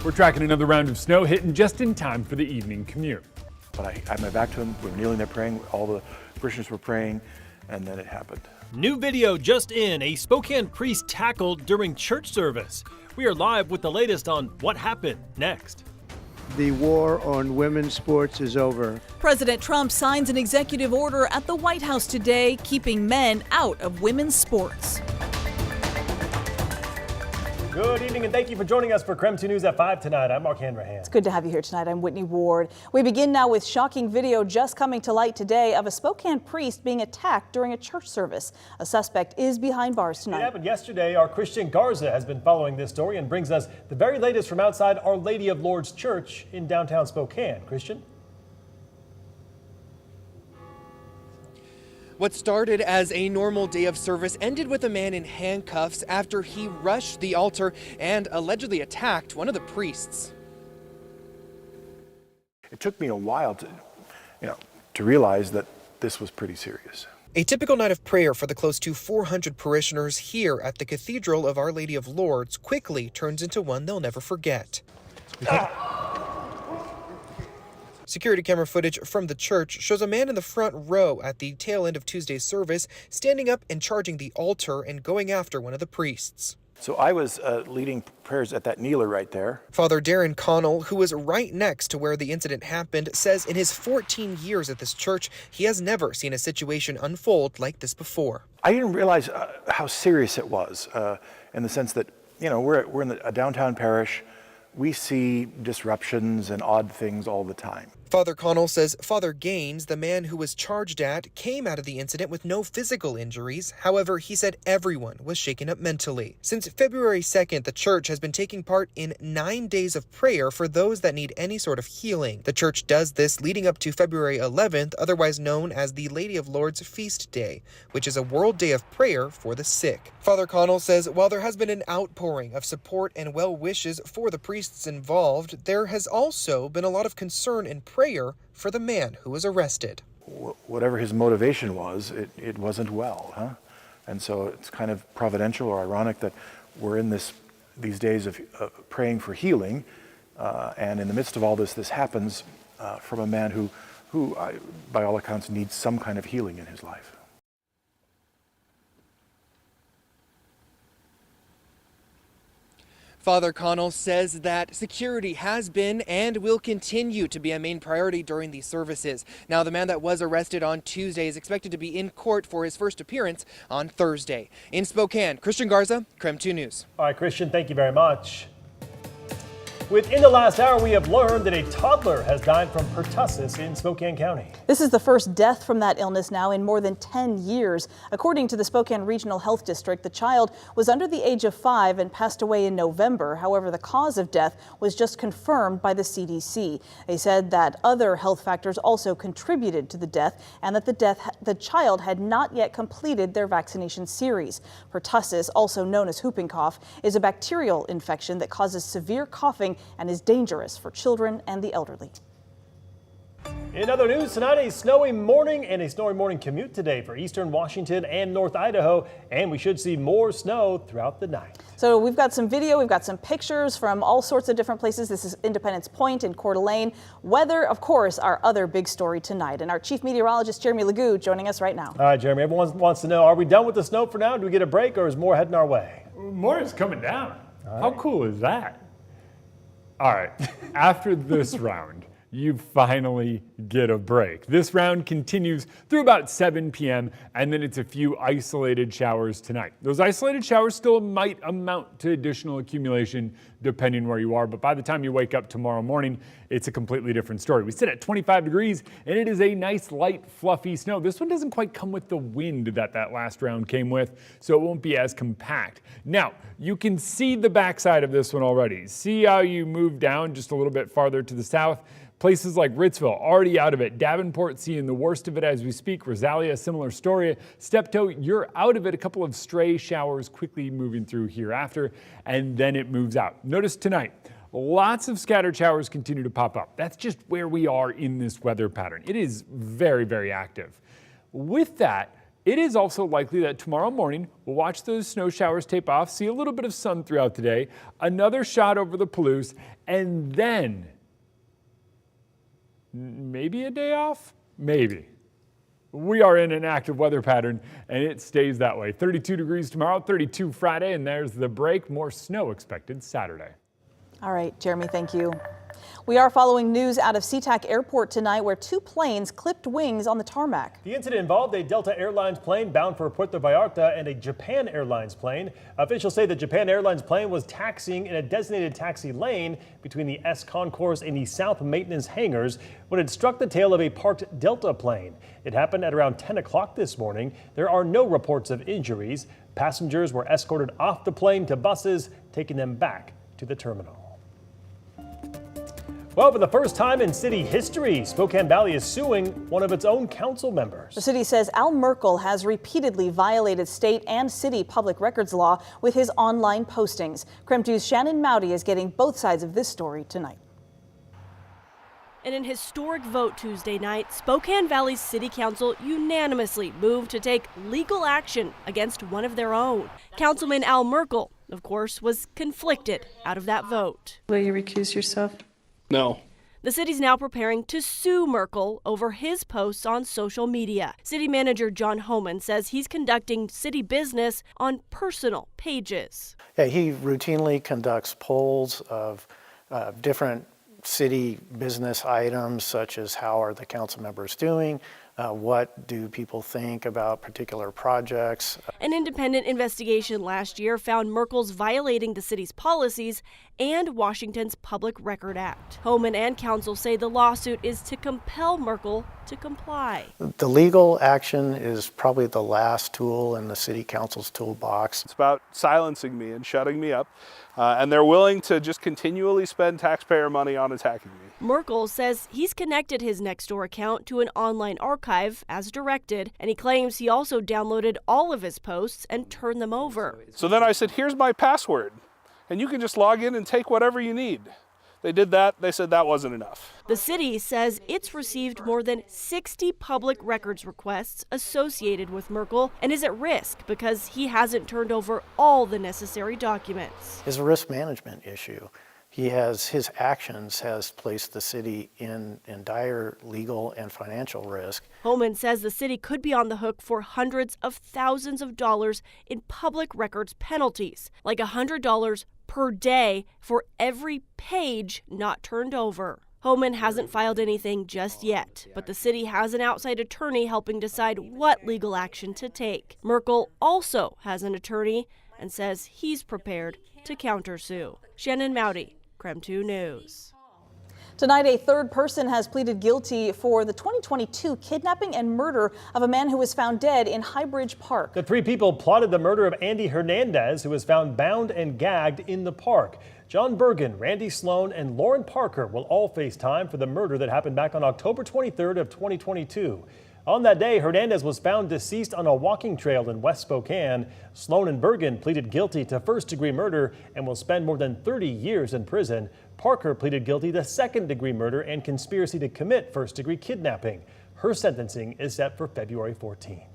We're tracking another round of snow hitting just in time for the evening commute. But I had my back to him. We were kneeling there praying. All the parishioners were praying, and then it happened. New video just in, a Spokane priest tackled during church service. We are live with the latest on what happened next. The war on women's sports is over. President Trump signs an executive order at the White House today, keeping men out of women's sports. Good evening and thank you for joining us for KREM 2 News at 5 tonight. I'm Mark Hanrahan. It's good to have you here tonight. I'm Whitney Ward. We begin now with shocking video just coming to light today of a Spokane priest being attacked during a church service. A suspect is behind bars tonight. It happened yesterday. Our Christian Garza has been following this story and brings us the very latest from outside Our Lady of Lourdes Church in downtown Spokane. Christian? What started as a normal day of service ended with a man in handcuffs after he rushed the altar and allegedly attacked one of the priests. It took me a while to realize that this was pretty serious. A typical night of prayer for the close to 400 parishioners here at the Cathedral of Our Lady of Lourdes quickly turns into one they'll never forget. Security camera footage from the church shows a man in the front row at the tail end of Tuesday's service standing up and charging the altar and going after one of the priests. So I was leading prayers at that kneeler right there. Father Darren Connell, who was right next to where the incident happened, says in his 14 years at this church, he has never seen a situation unfold like this before. I didn't realize how serious it was in the sense that, we're in a downtown parish. We see disruptions and odd things all the time. Father Connell says Father Gaines, the man who was charged at, came out of the incident with no physical injuries. However, he said everyone was shaken up mentally. Since February 2nd, the church has been taking part in 9 days of prayer for those that need any sort of healing. The church does this leading up to February 11th, otherwise known as the Lady of Lourdes Feast Day, which is a world day of prayer for the sick. Father Connell says while there has been an outpouring of support and well wishes for the priests involved, there has also been a lot of concern and prayer for the man who was arrested. Whatever his motivation was, it wasn't well, huh? And so it's kind of providential or ironic that we're in these days of praying for healing, and in the midst of all this happens from a man who by all accounts, needs some kind of healing in his life. Father Connell says that security has been and will continue to be a main priority during these services. Now, the man that was arrested on Tuesday is expected to be in court for his first appearance on Thursday. In Spokane, Christian Garza, KREM 2 News. All right, Christian, thank you very much. Within the last hour, we have learned that a toddler has died from pertussis in Spokane County. This is the first death from that illness now in more than 10 years. According to the Spokane Regional Health District, the child was under the age of 5 and passed away in November. However, the cause of death was just confirmed by the CDC. They said that other health factors also contributed to the death and that the child had not yet completed their vaccination series. Pertussis, also known as whooping cough, is a bacterial infection that causes severe coughing and is dangerous for children and the elderly. In other news tonight, a snowy morning and a snowy morning commute today for eastern Washington and North Idaho, and we should see more snow throughout the night. So we've got some video, we've got some pictures from all sorts of different places. This is Independence Point in Coeur d'Alene. Weather, of course, our other big story tonight. And our chief meteorologist, Jeremy Legoo, joining us right now. All right, Jeremy, everyone wants to know, are we done with the snow for now? Do we get a break or is more heading our way? More is coming down. How cool is that? All right, after this round, you finally get a break. This round continues through about 7 p.m. and then it's a few isolated showers tonight. Those isolated showers still might amount to additional accumulation depending where you are, but by the time you wake up tomorrow morning, it's a completely different story. We sit at 25 degrees and it is a nice light fluffy snow. This one doesn't quite come with the wind that last round came with, so it won't be as compact. Now, you can see the backside of this one already. See how you move down just a little bit farther to the south? Places like Ritzville, already out of it. Davenport seeing the worst of it as we speak. Rosalia, similar story. Steptoe, you're out of it. A couple of stray showers quickly moving through hereafter, and then it moves out. Notice tonight, lots of scattered showers continue to pop up. That's just where we are in this weather pattern. It is very, very active. With that, It is also likely that tomorrow morning we'll watch those snow showers tape off, see a little bit of sun throughout the day, another shot over the Palouse, and then maybe a day off? Maybe. We are in an active weather pattern, and it stays that way. 32 degrees tomorrow, 32 Friday, and there's the break. More snow expected Saturday. All right, Jeremy, thank you. We are following news out of SeaTac Airport tonight where 2 planes clipped wings on the tarmac. The incident involved a Delta Airlines plane bound for Puerto Vallarta and a Japan Airlines plane. Officials say the Japan Airlines plane was taxiing in a designated taxi lane between the S concourse and the South Maintenance hangars when it struck the tail of a parked Delta plane. It happened at around 10 o'clock this morning. There are no reports of injuries. Passengers were escorted off the plane to buses, taking them back to the terminal. Well, for the first time in city history, Spokane Valley is suing one of its own council members. The city says Al Merkel has repeatedly violated state and city public records law with his online postings. KREM 2's Shannon Mowdy is getting both sides of this story tonight. In an historic vote Tuesday night, Spokane Valley's City Council unanimously moved to take legal action against one of their own. Councilman Al Merkel, of course, was conflicted out of that vote. Will you recuse yourself? No. The city's now preparing to sue Merkel over his posts on social media. City manager John Homan says he's conducting city business on personal pages. Yeah, he routinely conducts polls of different city business items, such as how are the council members doing, what do people think about particular projects. An independent investigation last year found Merkel's violating the city's policies and Washington's Public Record Act. Homan and council say the lawsuit is to compel Merkel to comply. The legal action is probably the last tool in the city council's toolbox. It's about silencing me and shutting me up, and they're willing to just continually spend taxpayer money on attacking me. Merkel says he's connected his Nextdoor account to an online archive as directed, and he claims he also downloaded all of his posts and turned them over. So then I said, here's my password, and you can just log in and take whatever you need. They did that. They said that wasn't enough. The city says it's received more than 60 public records requests associated with Merkel and is at risk because he hasn't turned over all the necessary documents. It's a risk management issue. His actions has placed the city in dire legal and financial risk. Homan says the city could be on the hook for hundreds of thousands of dollars in public records penalties, like $100 per day for every page not turned over. Homan hasn't filed anything just yet, but the city has an outside attorney helping decide what legal action to take. Merkel also has an attorney and says he's prepared to countersue. Shannon Mowdy, KREM 2 News. Tonight, a third person has pleaded guilty for the 2022 kidnapping and murder of a man who was found dead in Highbridge Park. The 3 people plotted the murder of Andy Hernandez, who was found bound and gagged in the park. John Bergen, Randy Sloan, and Lauren Parker will all face time for the murder that happened back on October 23rd of 2022. On that day, Hernandez was found deceased on a walking trail in West Spokane. Sloan and Bergen pleaded guilty to first-degree murder and will spend more than 30 years in prison. Parker pleaded guilty to second-degree murder and conspiracy to commit first-degree kidnapping. Her sentencing is set for February 14th.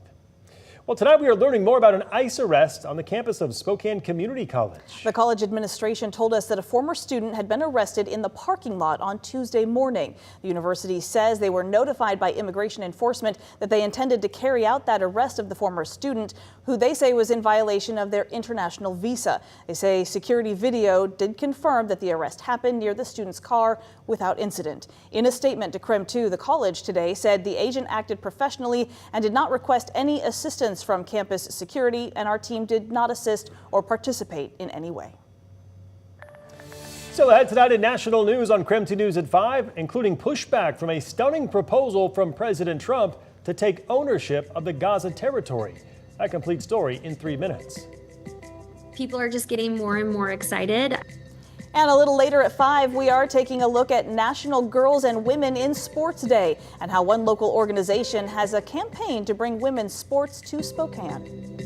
Well, tonight we are learning more about an ICE arrest on the campus of Spokane Community College. The college administration told us that a former student had been arrested in the parking lot on Tuesday morning. The university says they were notified by immigration enforcement that they intended to carry out that arrest of the former student, who they say was in violation of their international visa. They say security video did confirm that the arrest happened near the student's car without incident. In a statement to KREM 2, the college today said the agent acted professionally and did not request any assistance from campus security, and our team did not assist or participate in any way. So ahead tonight in national news on KREM 2 News at 5, including pushback from a stunning proposal from President Trump to take ownership of the Gaza territory. That complete story in 3 minutes. People are just getting more and more excited. And a little later at 5, we are taking a look at National Girls and Women in Sports Day and how one local organization has a campaign to bring women's sports to Spokane.